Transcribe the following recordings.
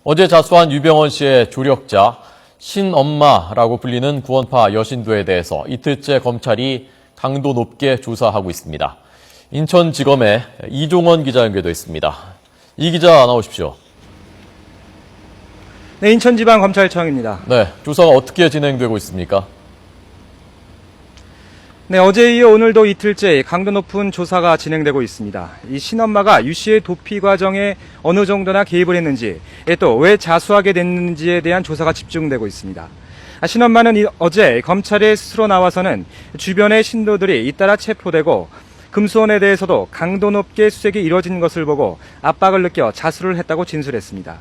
어제 자수한 유병헌 씨의 조력자 신엄마라고 불리는 구원파 여신도에 대해서 이틀째 검찰이 강도 높게 조사하고 있습니다. 인천지검의 이종원 기자 연결돼 있습니다. 이 기자 나오십시오. 네, 인천지방검찰청입니다. 네, 조사가 어떻게 진행되고 있습니까? 네, 어제 이어 오늘도 이틀째 강도 높은 조사가 진행되고 있습니다. 이 신엄마가 유 씨의 도피 과정에 어느 정도나 개입을 했는지, 또 왜 자수하게 됐는지에 대한 조사가 집중되고 있습니다. 신엄마는 어제 검찰에 스스로 나와서는 주변의 신도들이 잇따라 체포되고 금수원에 대해서도 강도 높게 수색이 이뤄진 것을 보고 압박을 느껴 자수를 했다고 진술했습니다.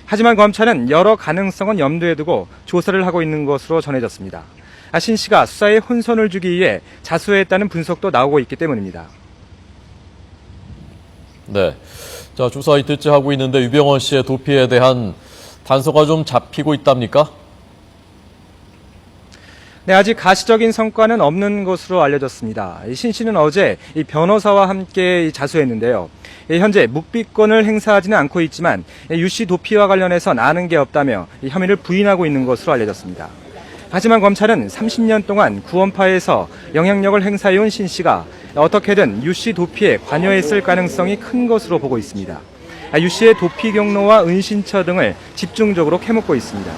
하지만 검찰은 여러 가능성은 염두에 두고 조사를 하고 있는 것으로 전해졌습니다. 신 씨가 수사에 혼선을 주기 위해 자수했다는 분석도 나오고 있기 때문입니다. 네, 자 조사 이틀째 하고 있는데 유병헌 씨의 도피에 대한 단서가 좀 잡히고 있답니까? 네, 아직 가시적인 성과는 없는 것으로 알려졌습니다. 신 씨는 어제 이 변호사와 함께 자수했는데요. 현재 묵비권을 행사하지는 않고 있지만 유 씨 도피와 관련해서 아는 게 없다며 혐의를 부인하고 있는 것으로 알려졌습니다. 하지만 검찰은 30년 동안 구원파에서 영향력을 행사해온 신 씨가 어떻게든 유 씨 도피에 관여했을 가능성이 큰 것으로 보고 있습니다. 유 씨의 도피 경로와 은신처 등을 집중적으로 캐묻고 있습니다.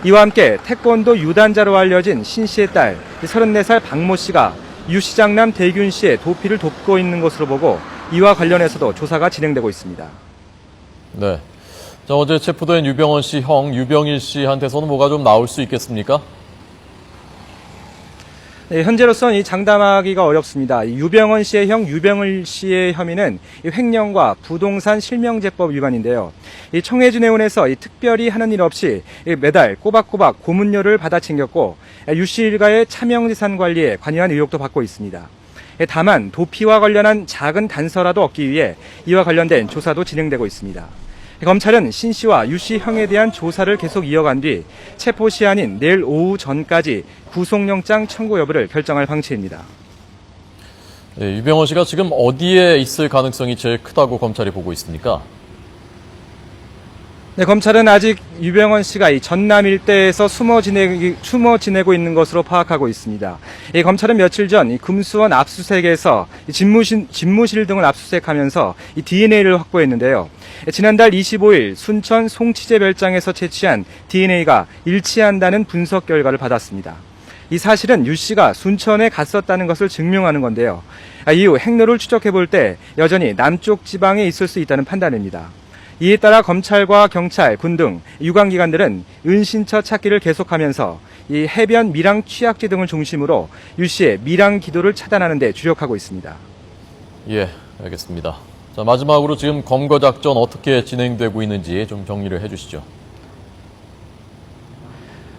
이와 함께 태권도 유단자로 알려진 신 씨의 딸 34살 박모 씨가 유 씨 장남 대균 씨의 도피를 돕고 있는 것으로 보고 이와 관련해서도 조사가 진행되고 있습니다. 네, 자 어제 체포된 유병헌 씨 형 유병일 씨한테서는 뭐가 좀 나올 수 있겠습니까? 네, 현재로서는 이 장담하기가 어렵습니다. 유병헌 씨의 형 유병일 씨의 혐의는 횡령과 부동산 실명제법 위반인데요. 이 청해진해운에서 특별히 하는 일 없이 매달 꼬박꼬박 고문료를 받아 챙겼고 유 씨 일가의 차명재산 관리에 관여한 의혹도 받고 있습니다. 다만 도피와 관련한 작은 단서라도 얻기 위해 이와 관련된 조사도 진행되고 있습니다. 검찰은 신 씨와 유 씨 형에 대한 조사를 계속 이어간 뒤 체포 시한인 내일 오후 전까지 구속영장 청구 여부를 결정할 방침입니다. 네, 유병헌 씨가 지금 어디에 있을 가능성이 제일 크다고 검찰이 보고 있습니까? 네, 검찰은 아직 유병헌 씨가 이 전남 일대에서 숨어 지내고 있는 것으로 파악하고 있습니다. 검찰은 며칠 전 금수원 압수수색에서 집무실 등을 압수수색하면서 DNA를 확보했는데요. 지난달 25일 순천 송치제 별장에서 채취한 DNA가 일치한다는 분석 결과를 받았습니다. 이 사실은 유 씨가 순천에 갔었다는 것을 증명하는 건데요. 이후 행로를 추적해 볼 때 여전히 남쪽 지방에 있을 수 있다는 판단입니다. 이에 따라 검찰과 경찰, 군 등 유관기관들은 은신처 찾기를 계속하면서 이 해변 밀항 취약지 등을 중심으로 유 씨의 밀항 기도를 차단하는 데 주력하고 있습니다. 예, 알겠습니다. 자, 마지막으로 지금 검거 작전 어떻게 진행되고 있는지 좀 정리를 해주시죠.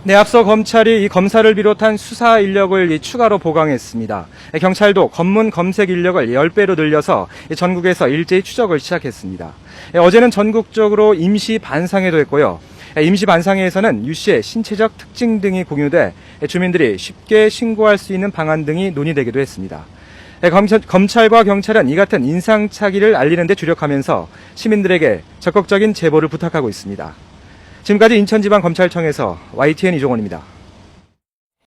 네, 앞서 검찰이 이 검사를 비롯한 수사 인력을 추가로 보강했습니다. 경찰도 검문 검색 인력을 10배로 늘려서 전국에서 일제히 추적을 시작했습니다. 어제는 전국적으로 임시 반상회도 했고요. 임시 반상회에서는 유 씨의 신체적 특징 등이 공유돼 주민들이 쉽게 신고할 수 있는 방안 등이 논의되기도 했습니다. 검찰과 경찰은 이 같은 인상착의를 알리는 데 주력하면서 시민들에게 적극적인 제보를 부탁하고 있습니다. 지금까지 인천지방검찰청에서 YTN 이종원입니다.